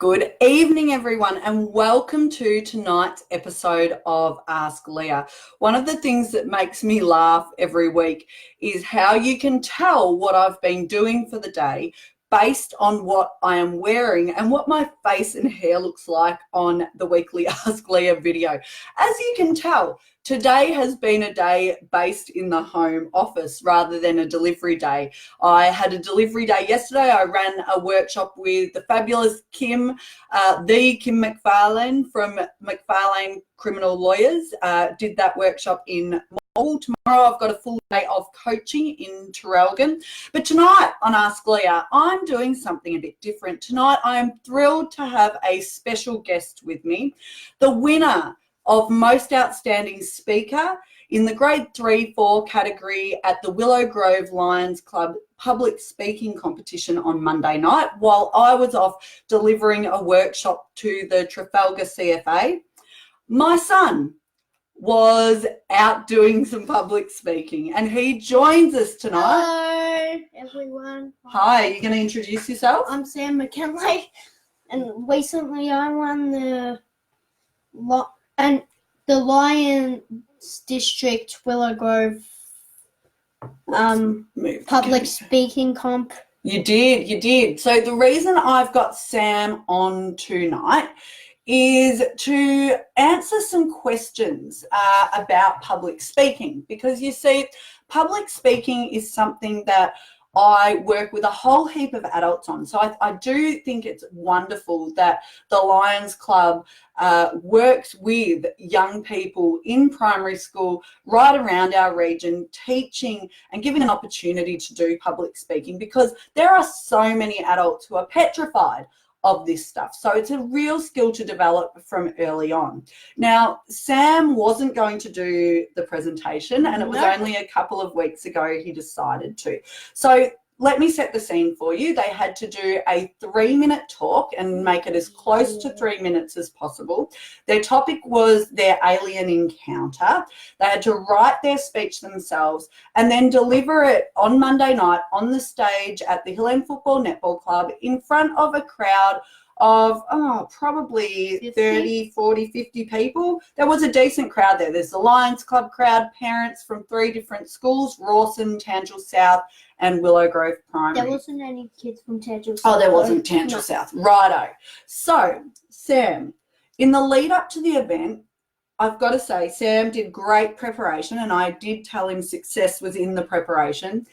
Good evening, everyone, and welcome to tonight's episode of Ask Leah. One of the things that makes me laugh every week is how you can tell what I've been doing for the day based on what I am wearing and what my face and hair looks like on the weekly Ask Leah video. As you can tell, today has been a day based in the home office rather than a delivery day. I had a delivery day yesterday. I ran a workshop with the fabulous Kim McFarlane from McFarlane Criminal Lawyers. Did that workshop in Mall. Tomorrow I've got a full day of coaching in Traralgon. But tonight on Ask Leah, I'm doing something a bit different. Tonight I am thrilled to have a special guest with me, the winner of Most Outstanding Speaker in the Grade 3-4 category at the Willow Grove Lions Club public speaking competition on Monday night while I was off delivering a workshop to the Trafalgar CFA. My son was out doing some public speaking and he joins us tonight. Hello, everyone. Hi, are you going to introduce yourself? I'm Sam Mackenlay, and recently I won the Lions District Willow Grove public speaking comp. You did. So the reason I've got Sam on tonight is to answer some questions about public speaking, because you see, public speaking is something that I work with a whole heap of adults on. So I do think it's wonderful that the Lions Club works with young people in primary school right around our region, teaching and giving an opportunity to do public speaking, because there are so many adults who are petrified of this stuff. So it's a real skill to develop from early on. Now, Sam wasn't going to do the presentation, and it was only a couple of weeks ago he decided to. So let me set the scene for you. They had to do a 3-minute talk and make it as close to 3 minutes as possible. Their topic was their alien encounter. They had to write their speech themselves and then deliver it on Monday night on the stage at the Hill End Football Netball Club in front of a crowd of probably 30, 40, 50 people. There was a decent crowd there. There's the Lions Club crowd, parents from 3 different schools, Rawson, Tangel South, and Willow Grove Primary. There wasn't any kids from Tangel South. Oh, there wasn't Tangel South. Righto. So, Sam, in the lead up to the event, I've got to say, Sam did great preparation, and I did tell him success was in the preparation.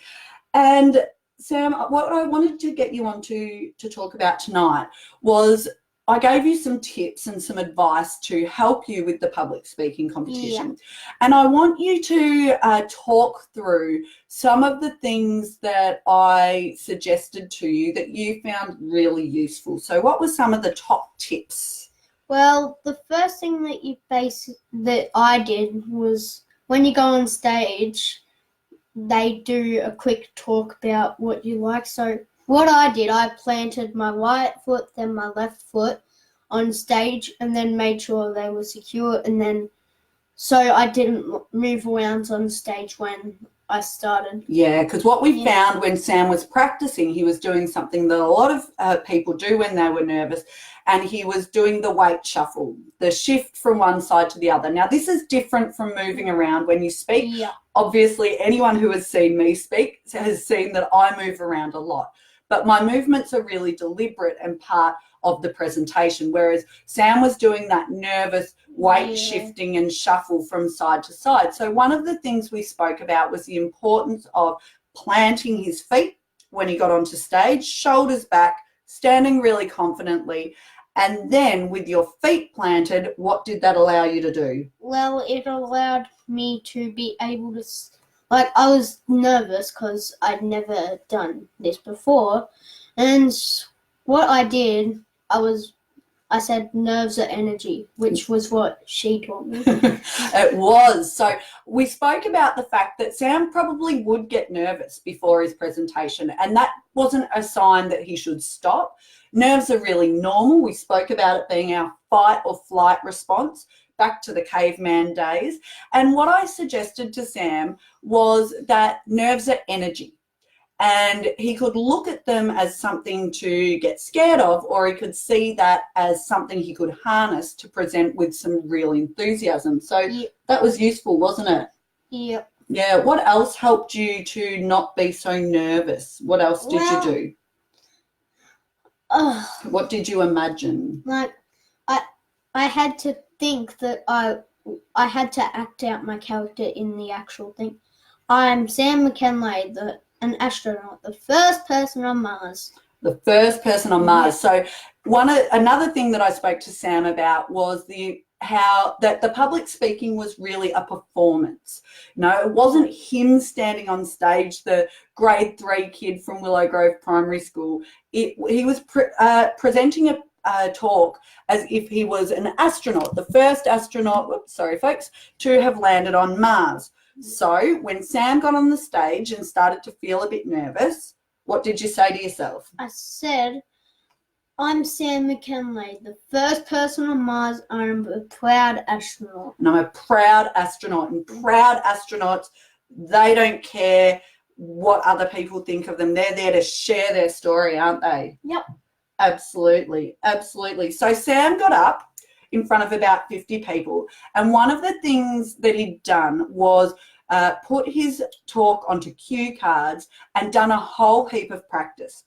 And Sam, what I wanted to get you on to talk about tonight was I gave you some tips and some advice to help you with the public speaking competition. Yeah. And I want you to talk through some of the things that I suggested to you that you found really useful. So what were some of the top tips? Well, the first thing that I did was when you go on stage, they do a quick talk about what you like. So what I did, I planted my right foot, then my left foot on stage, and then made sure they were secure, and then so I didn't move around on stage when I started. Yeah, because what we found when Sam was practicing, he was doing something that a lot of people do when they were nervous, and he was doing the weight shuffle, the shift from one side to the other. Now, this is different from moving around when you speak. Yeah. Obviously, anyone who has seen me speak has seen that I move around a lot, but my movements are really deliberate and part of the presentation, whereas Sam was doing that nervous weight shifting and shuffle from side to side. So one of the things we spoke about was the importance of planting his feet when he got onto stage, shoulders back, standing really confidently. And then with your feet planted, what did that allow you to do? Well, it allowed me to be able to, I was nervous because I'd never done this before. And what I did, I said nerves are energy, which was what she taught me. It was. So we spoke about the fact that Sam probably would get nervous before his presentation, and that wasn't a sign that he should stop. Nerves are really normal. We spoke about it being our fight or flight response back to the caveman days. And what I suggested to Sam was that nerves are energy. and he could look at them as something to get scared of, or he could see that as something he could harness to present with some real enthusiasm. So that was useful, wasn't it? Yep. Yeah. What else helped you to not be so nervous? What else did you do? What did you imagine? Like, I had to think that I had to act out my character in the actual thing. I'm Sam Mackenlay, an astronaut, the first person on Mars. The first person on Mars. So another thing that I spoke to Sam about was how the public speaking was really a performance. It wasn't him standing on stage, the grade 3 kid from Willow Grove Primary School. He was presenting a talk as if he was an astronaut, the first astronaut, to have landed on Mars. So when Sam got on the stage and started to feel a bit nervous, what did you say to yourself? I said, I'm Sam Mackenlay, the first person on Mars. I'm a proud astronaut. And I'm a proud astronaut. And proud astronauts, they don't care what other people think of them. They're there to share their story, aren't they? Yep. Absolutely. Absolutely. So Sam got up in front of about 50 people, and one of the things that he'd done was put his talk onto cue cards and done a whole heap of practice.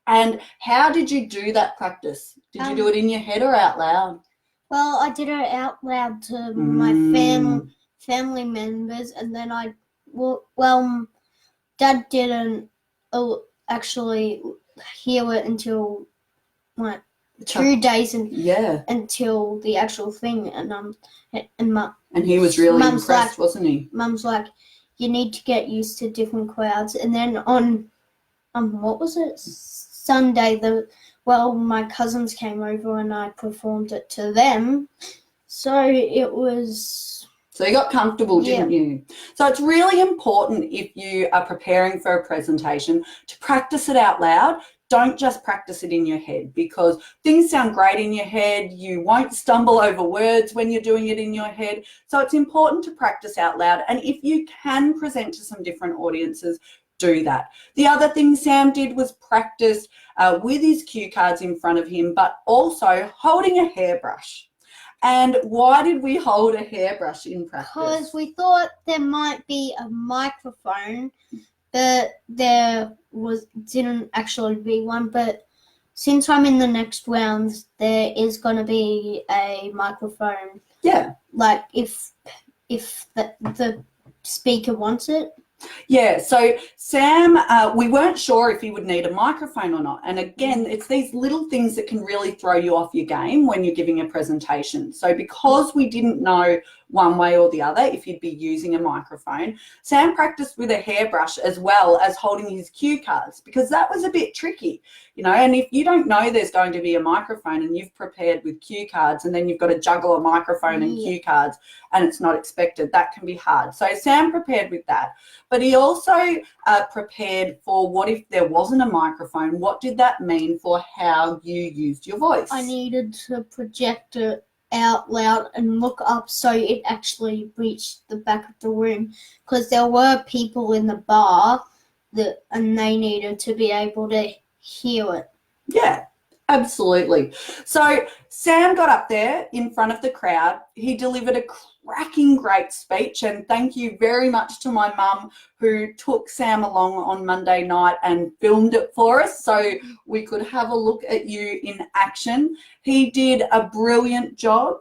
And how did you do that practice? Did you do it in your head or out loud? Well, I did it out loud to my family members, and then Dad didn't actually hear it until 2 days until the actual thing, and he was really impressed, wasn't he? Mum's like, you need to get used to different crowds. And then on what was it, Sunday, my cousins came over and I performed it to them, so it was. So you got comfortable, didn't you? So it's really important, if you are preparing for a presentation, to practice it out loud. Don't just practice it in your head, because things sound great in your head. You won't stumble over words when you're doing it in your head. So it's important to practice out loud. And if you can present to some different audiences, do that. The other thing Sam did was practice with his cue cards in front of him, but also holding a hairbrush. And why did we hold a hairbrush in practice? Because we thought there might be a microphone, but there didn't actually be one. But since I'm in the next round, there is going to be a microphone. Yeah. Like if the speaker wants it. Yeah, so Sam, we weren't sure if he would need a microphone or not. And again, it's these little things that can really throw you off your game when you're giving a presentation. So because we didn't know one way or the other if he'd be using a microphone, Sam practiced with a hairbrush as well as holding his cue cards, because that was a bit tricky, and if you don't know there's going to be a microphone and you've prepared with cue cards and then you've got to juggle a microphone and cue cards and it's not expected, that can be hard. So Sam prepared with that, but he also prepared for what if there wasn't a microphone. What did that mean for how you used your voice? I needed to project it out loud and look up so it actually reached the back of the room, because there were people in the bar and they needed to be able to hear it. Yeah, absolutely. So Sam got up there in front of the crowd. He delivered a cracking great speech, and thank you very much to my mum who took Sam along on Monday night and filmed it for us so we could have a look at you in action. He did a brilliant job.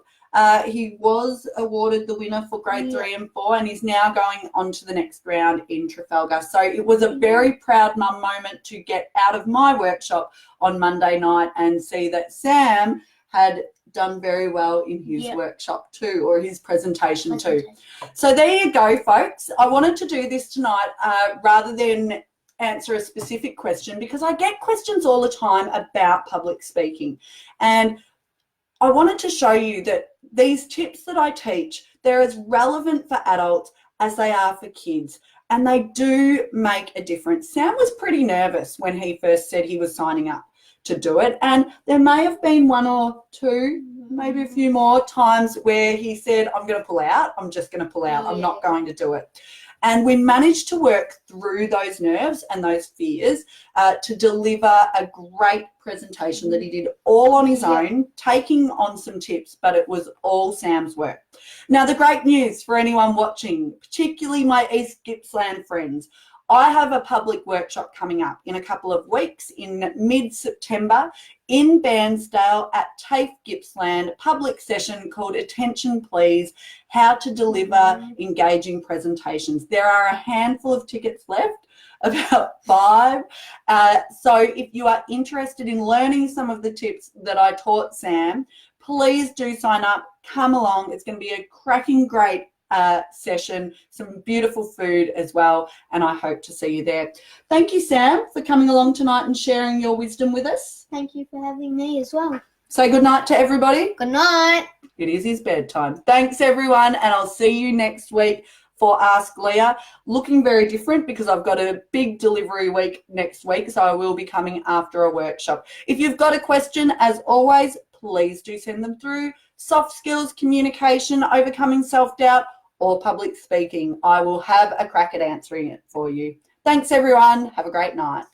He was awarded the winner for grade 3 and 4, and he's now going on to the next round in Trafalgar. So it was a very proud mum moment to get out of my workshop on Monday night and see that Sam had done very well in his workshop too, or his presentation too. So there you go, folks. I wanted to do this tonight rather than answer a specific question, because I get questions all the time about public speaking, and I wanted to show you that these tips that I teach, they're as relevant for adults as they are for kids, and they do make a difference. Sam was pretty nervous when he first said he was signing up to do it, and there may have been one or two, maybe a few more times where he said, I'm going to pull out, I'm just going to pull out, I'm not going to do it. And we managed to work through those nerves and those fears to deliver a great presentation that he did all on his own, taking on some tips, but it was all Sam's work. Now, the great news for anyone watching, particularly my East Gippsland friends, I have a public workshop coming up in a couple of weeks in mid-September in Bairnsdale at TAFE Gippsland, public session called Attention Please, How to Deliver Engaging Presentations. There are a handful of tickets left, about 5. So if you are interested in learning some of the tips that I taught Sam, please do sign up, come along. It's going to be a cracking great session, some beautiful food as well, and I hope to see you there. Thank you, Sam, for coming along tonight and sharing your wisdom with us. Thank you for having me as well. Say good night to everybody. Good night. It is his bedtime. Thanks, everyone, and I'll see you next week for Ask Leah. Looking very different because I've got a big delivery week next week, so I will be coming after a workshop. If you've got a question, as always, please do send them through. Soft skills, communication, overcoming self-doubt, or public speaking. I will have a crack at answering it for you. Thanks, everyone. Have a great night.